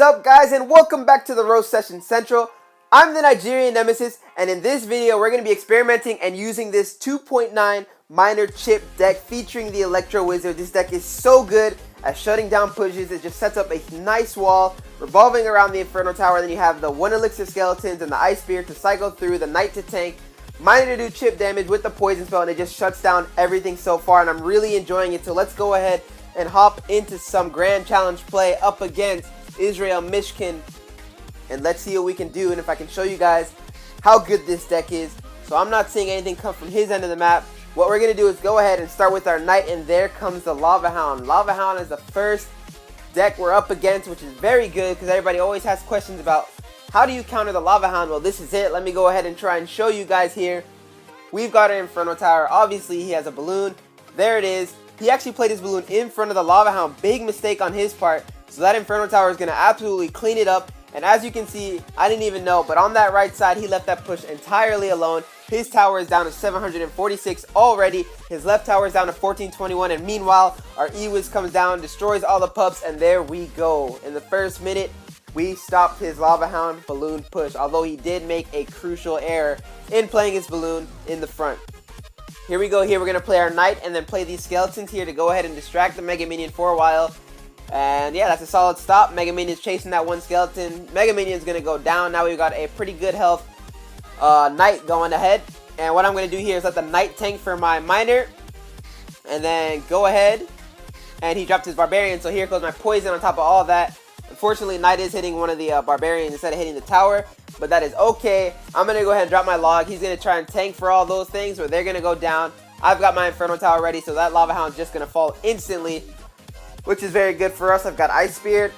up, guys, and welcome back to the Roast Session Central. I'm the Nigerian Nemesis, and in this video we're going to be experimenting and using this 2.9 minor chip deck featuring the Electro Wizard. This deck is so good at shutting down pushes. It just sets up a nice wall revolving around the Inferno Tower. Then you have the 1 Elixir Skeletons and the Ice Spirit to cycle through, the Knight to tank, minor to do chip damage with the Poison Spell, and it just shuts down everything so far, and I'm really enjoying it. So let's go ahead and hop into some Grand Challenge play up against Israel Mishkin, and let's see what we can do and if I can show you guys how good this deck is. So I'm not seeing anything come from his end of the map. What we're going to do is go ahead and start with our Knight, and there comes the Lava Hound. Lava Hound is the first deck we're up against, which is very good because everybody always has questions about how do you counter the Lava Hound. Well, this is it. Let me go ahead and try and show you guys here. We've got an Inferno Tower. Obviously, he has a balloon. There it is. He actually played his balloon in front of the Lava Hound. Big mistake on his part. So that Inferno Tower is going to absolutely clean it up. And as you can see, I didn't even know, but on that right side, he left that push entirely alone. His tower is down to 746 already. His left tower is down to 1421. And meanwhile, our E-Wiz comes down, destroys all the pups, and there we go. In the first minute, we stopped his Lava Hound balloon push, although he did make a crucial error in playing his balloon in the front. Here we go. Here we're going to play our Knight and then play these Skeletons here to go ahead and distract the Mega Minion for a while. And yeah, that's a solid stop. Mega Minion's chasing that one skeleton. Mega Minion's going to go down. Now we've got a pretty good health Knight going ahead. And what I'm going to do here is let the Knight tank for my Miner. And then go ahead. And he dropped his Barbarian. So here goes my Poison on top of all that. Unfortunately, Knight is hitting one of the Barbarians instead of hitting the tower. But that is okay. I'm going to go ahead and drop my log. He's going to try and tank for all those things, or they're going to go down. I've got my Inferno Tower ready, so that Lava Hound's just going to fall instantly, which is very good for us. I've got Ice Spirit,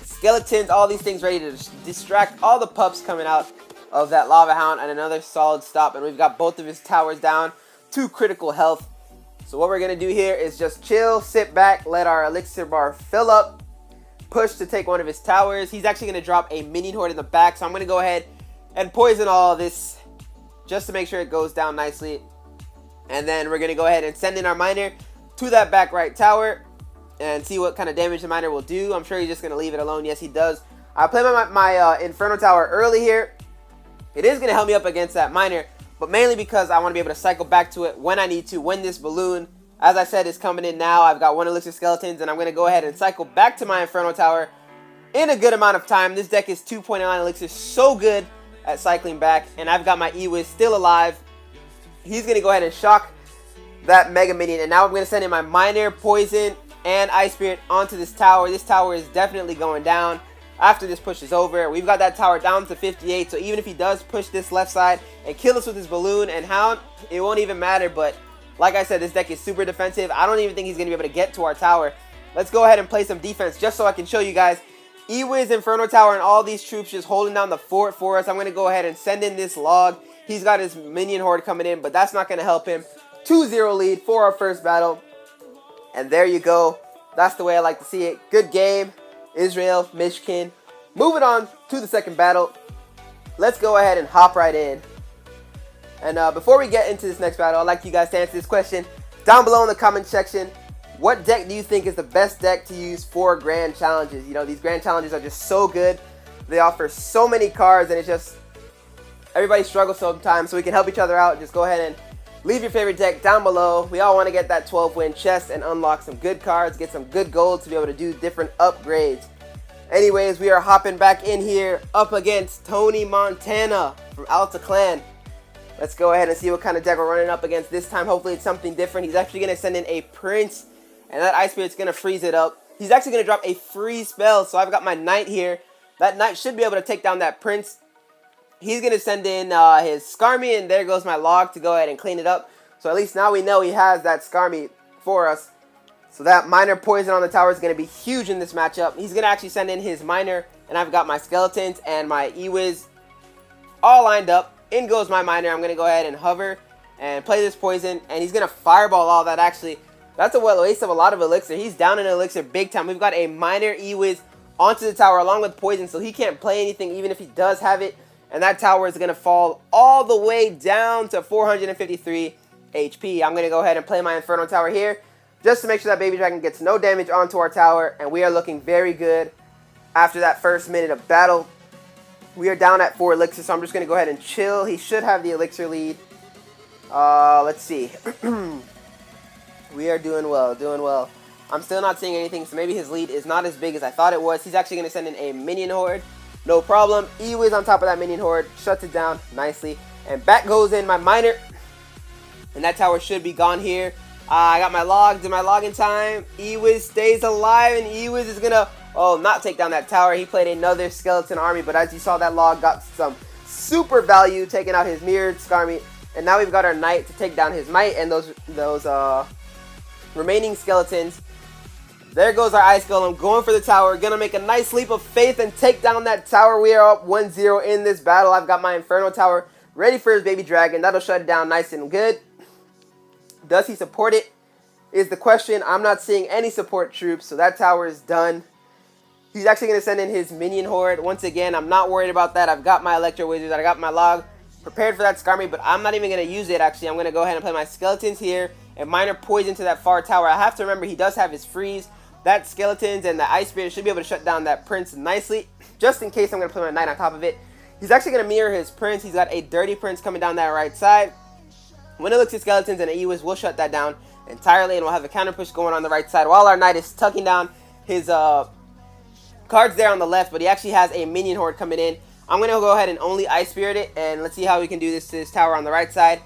Skeletons, all these things ready to distract all the pups coming out of that Lava Hound, and another solid stop. And we've got both of his towers down to critical health. So what we're going to do here is just chill, sit back, let our Elixir bar fill up, push to take one of his towers. He's actually going to drop a Minion Horde in the back, so I'm going to go ahead and poison all of this just to make sure it goes down nicely. And then we're going to go ahead and send in our Miner to that back right tower and see what kind of damage the Miner will do. I'm sure he's just going to leave it alone. Yes, he does. I play my Inferno Tower early here. It is going to help me up against that Miner, but mainly because I want to be able to cycle back to it when I need to, when this balloon, as I said, is coming in now. I've got 1 Elixir Skeletons, and I'm going to go ahead and cycle back to my Inferno Tower in a good amount of time. This deck is 2.9 Elixir, so good at cycling back, and I've got my E-Wiz still alive. He's going to go ahead and shock that Mega Minion, and now I'm going to send in my Miner, Poison, and Ice Spirit onto this tower. This tower is definitely going down after this push is over. We've got that tower down to 58, so even if he does push this left side and kill us with his Balloon and Hound, it won't even matter. But like I said, this deck is super defensive. I don't even think he's going to be able to get to our tower. Let's go ahead and play some defense just so I can show you guys. E-Wiz, Inferno Tower, and all these troops just holding down the fort for us. I'm going to go ahead and send in this log. He's got his Minion Horde coming in, but that's not going to help him. 2-0 lead for our first battle. And there you go. That's the way I like to see it. Good game. Israel, Mishkin. Moving on to the second battle. Let's go ahead and hop right in. And before we get into this next battle, I'd like you guys to answer this question down below in the comment section. What deck do you think is the best deck to use for Grand Challenges? You know, these Grand Challenges are just so good. They offer so many cards, and it's just, everybody struggles sometimes, so we can help each other out. Just go ahead and leave your favorite deck down below. We all want to get that 12-win chest and unlock some good cards, get some good gold to be able to do different upgrades. Anyways, we are hopping back in here up against Tony Montana from Alta Clan. Let's go ahead and see what kind of deck we're running up against this time. Hopefully it's something different. He's actually going to send in a Prince, and that Ice Spirit's going to freeze it up. He's actually going to drop a free spell, so I've got my Knight here. That Knight should be able to take down that Prince. He's going to send in his Skarmy, and there goes my log to go ahead and clean it up. So at least now we know he has that Skarmy for us. So that Miner Poison on the tower is going to be huge in this matchup. He's going to actually send in his Miner, and I've got my Skeletons and my E-Wiz all lined up. In goes my Miner. I'm going to go ahead and hover and play this Poison, and he's going to Fireball all that actually. That's a waste of a lot of Elixir. He's down in Elixir big time. We've got a Miner E-Wiz onto the tower along with Poison, so he can't play anything even if he does have it. And that tower is going to fall all the way down to 453 HP. I'm going to go ahead and play my Inferno Tower here just to make sure that Baby Dragon gets no damage onto our tower. And we are looking very good. after that first minute of battle. We are down at 4 elixirs, so I'm just going to go ahead and chill. He should have the elixir lead. Let's see. We are doing well, doing well. I'm still not seeing anything, so maybe his lead is not as big as I thought it was. He's actually going to send in a minion horde. No problem. Ewiz on top of that minion horde. Shuts it down nicely. And back goes in my miner. And that tower should be gone here. I got my log. Did my log in time. Ewiz stays alive, and Ewiz is going to, not take down that tower. He played another skeleton army, but as you saw, that log got some super value, taking out his mirrored Skarmy. And now we've got our knight to take down his might and those remaining skeletons. There goes our ice golem going for the tower. Gonna make a nice leap of faith and take down that tower. We are up 1-0 in this battle. I've got my Inferno tower ready for his baby dragon. That'll shut it down nice and good. Does he support it is the question. I'm not seeing any support troops, so that tower is done. He's actually going to send in his minion horde. Once again, I'm not worried about that. I've got my Electro Wizard. I got my log prepared for that Skarmy, but I'm not even going to use it, actually. I'm going to go ahead and play my skeletons here and miner poison to that far tower. I have to remember he does have his freeze. That skeletons and the ice spirit should be able to shut down that prince nicely. Just in case, I'm going to play my knight on top of it. He's actually going to mirror his prince. He's got a dirty prince coming down that right side. When it looks at skeletons and Ewiz, we'll shut that down entirely, and we'll have a counter push going on the right side while our knight is tucking down his cards there on the left, but he actually has a minion horde coming in. I'm going to go ahead and only ice spirit it, and let's see how we can do this to this tower on the right side.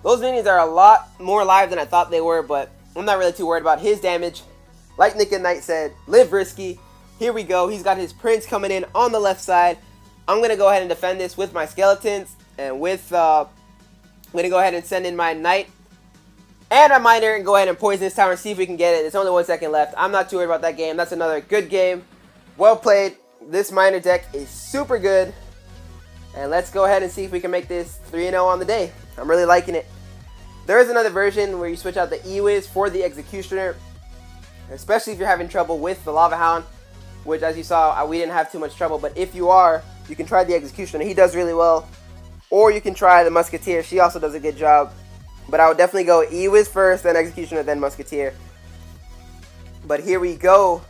Those minions are a lot more alive than I thought they were, but I'm not really too worried about his damage. Like Nick and Knight said, live risky. Here we go. He's got his prince coming in on the left side. I'm going to go ahead and defend this with my skeletons, and with I'm going to go ahead and send in my knight and my miner and go ahead and poison this tower and see if we can get it. There's only 1 second left. I'm not too worried about that game. That's another good game. Well played. This miner deck is super good. And let's go ahead and see if we can make this 3-0 on the day. I'm really liking it. There is another version where you switch out the Ewiz for the Executioner, especially if you're having trouble with the Lava Hound, which, as you saw, we didn't have too much trouble. But if you are, you can try the Executioner. He does really well. Or you can try the Musketeer. She also does a good job. But I would definitely go Ewiz first, then Executioner, then Musketeer. But here we go.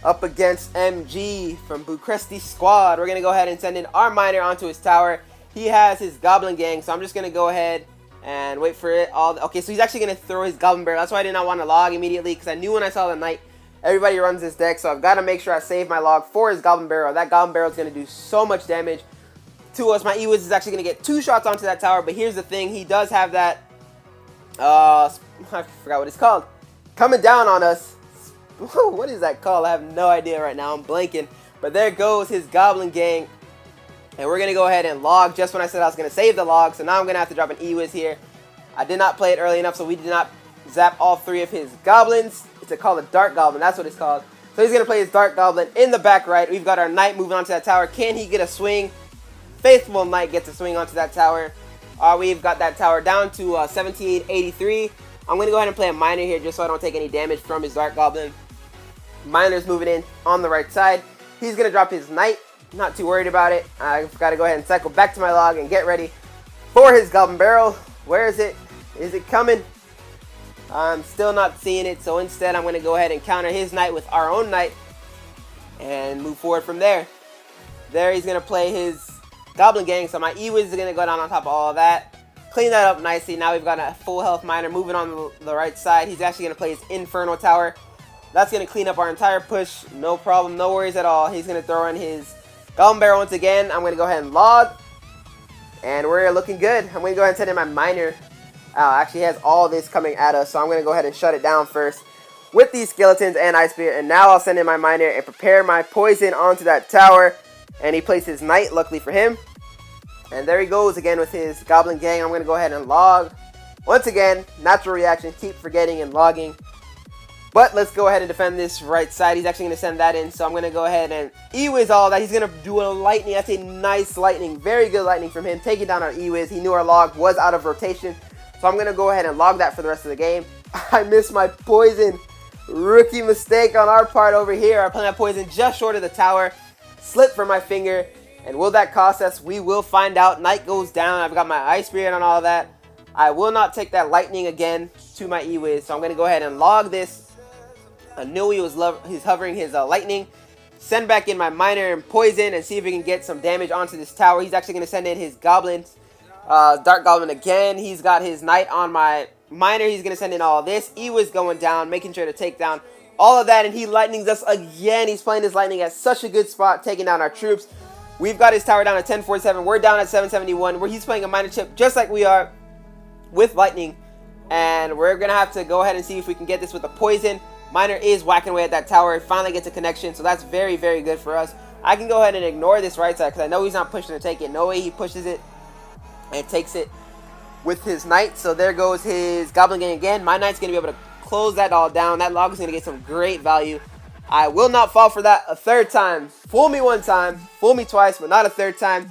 Up against MG from Bucresti Squad. We're going to go ahead and send in our miner onto his tower. He has his Goblin Gang, so I'm just going to go ahead and wait for it. Okay, so he's actually going to throw his Goblin Barrel. That's why I did not want to log immediately, because I knew when I saw the Knight, everybody runs this deck, so I've got to make sure I save my log for his Goblin Barrel. That Goblin Barrel is going to do so much damage to us. My Ewiz is actually going to get 2 shots onto that tower, but here's the thing. He does have that, I forgot what it's called, coming down on us. What is that called? I have no idea right now. I'm blanking. But there goes his Goblin Gang. And we're going to go ahead and log just when I said I was going to save the log. So now I'm going to have to drop an Ewiz here. I did not play it early enough, so we did not zap all 3 of his goblins. It's called a Dark Goblin. That's what it's called. So he's going to play his Dark Goblin in the back right. We've got our Knight moving onto that tower. Can he get a swing? Faithful Knight gets a swing onto that tower. We've got that tower down to 1783. I'm going to go ahead and play a Miner here just so I don't take any damage from his Dark Goblin. Miner's moving in on the right side. He's going to drop his Knight. Not too worried about it. I've got to go ahead and cycle back to my log and get ready for his Goblin Barrel. Where is it? Is it coming? I'm still not seeing it, so instead I'm going to go ahead and counter his Knight with our own Knight and move forward from there. There he's going to play his Goblin Gang, so my Ewiz is going to go down on top of all of that. Clean that up nicely. Now we've got a full health Miner moving on the right side. He's actually going to play his Inferno Tower. That's going to clean up our entire push. No problem, no worries at all. He's going to throw in his Goblin Barrel once again. I'm going to go ahead and log. And we're looking good. I'm going to go ahead and send in my Miner. Actually, he has all this coming at us, so I'm going to go ahead and shut it down first with these Skeletons and Ice Spirit. And now I'll send in my Miner and prepare my poison onto that tower. And he plays his Knight, luckily for him. And there he goes again with his Goblin Gang. I'm going to go ahead and log. Once again, natural reaction. Keep forgetting and logging. But let's go ahead and defend this right side. He's actually going to send that in. So I'm going to go ahead and Ewiz all that. He's going to do a Lightning. That's a nice Lightning. Very good Lightning from him. Taking down our Ewiz. He knew our log was out of rotation. So I'm going to go ahead and log that for the rest of the game. I missed my poison. Rookie mistake on our part over here. I put my poison just short of the tower. Slipped from my finger. And will that cost us? We will find out. Knight goes down. I've got my Ice Spirit on all of that. I will not take that Lightning again to my Ewiz. So I'm going to go ahead and log this. I knew he's hovering his Lightning. send back in my miner and poison and see if we can get some damage onto this tower. He's actually going to send in his goblins. Dark Goblin again. He's got his knight on my miner. He's going to send in all of this. Ewa's going down, making sure to take down all of that. And he lightnings us again. He's playing his lightning at such a good spot, taking down our troops. We've got his tower down at 1047. We're down at 771, where he's playing a miner chip just like we are with lightning. And we're going to have to go ahead and see if we can get this with a poison. Miner is whacking away at that tower. It finally gets a connection, so that's very, very good for us. I can go ahead and ignore this right side because I know he's not pushing to take it. No way he pushes it and takes it with his knight. So there goes his goblin gang again. My knight's going to be able to close that all down. That log is going to get some great value. I will not fall for that a third time. Fool me one time, fool me twice, but not a third time.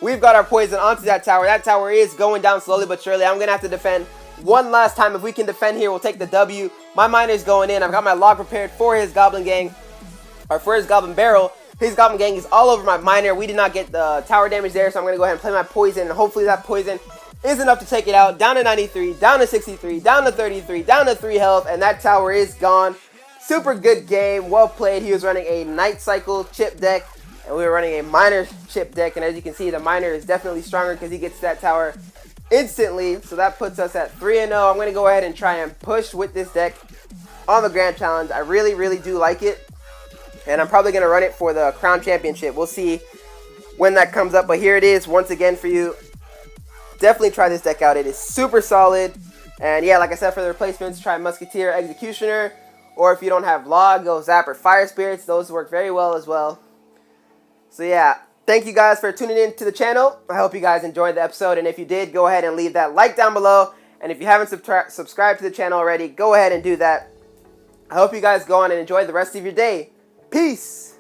We've got our poison onto that tower. That tower is going down slowly but surely. I'm going to have to defend one last time. If we can defend here, we'll take the W. My miner's going in. I've got my log prepared for his goblin gang, or for his goblin barrel. His goblin gang is all over my miner. We did not get the tower damage there, so I'm going to go ahead and play my poison, and hopefully that poison is enough to take it out. Down to 93, down to 63, down to 33, down to 3 health, and that tower is gone. Super good game, well played. He was running a night cycle chip deck, and we were running a miner chip deck, and as you can see, the miner is definitely stronger because he gets that tower instantly. So that puts us at 3-0. I'm going to go ahead and try and push with this deck on the Grand Challenge. I really, really do like it, and I'm probably going to run it for the Crown Championship. We'll see when that comes up, but here it is once again for you. Definitely try this deck out. It is super solid, and yeah, like I said, for the replacements, try Musketeer, Executioner, or if you don't have Log, go Zap or Fire Spirits. Those work very well as well. So yeah, thank you guys for tuning in to the channel. I hope you guys enjoyed the episode, and if you did, go ahead and leave that like down below. And if you haven't subscribed to the channel already, go ahead and do that. I hope you guys go on and enjoy the rest of your day. Peace!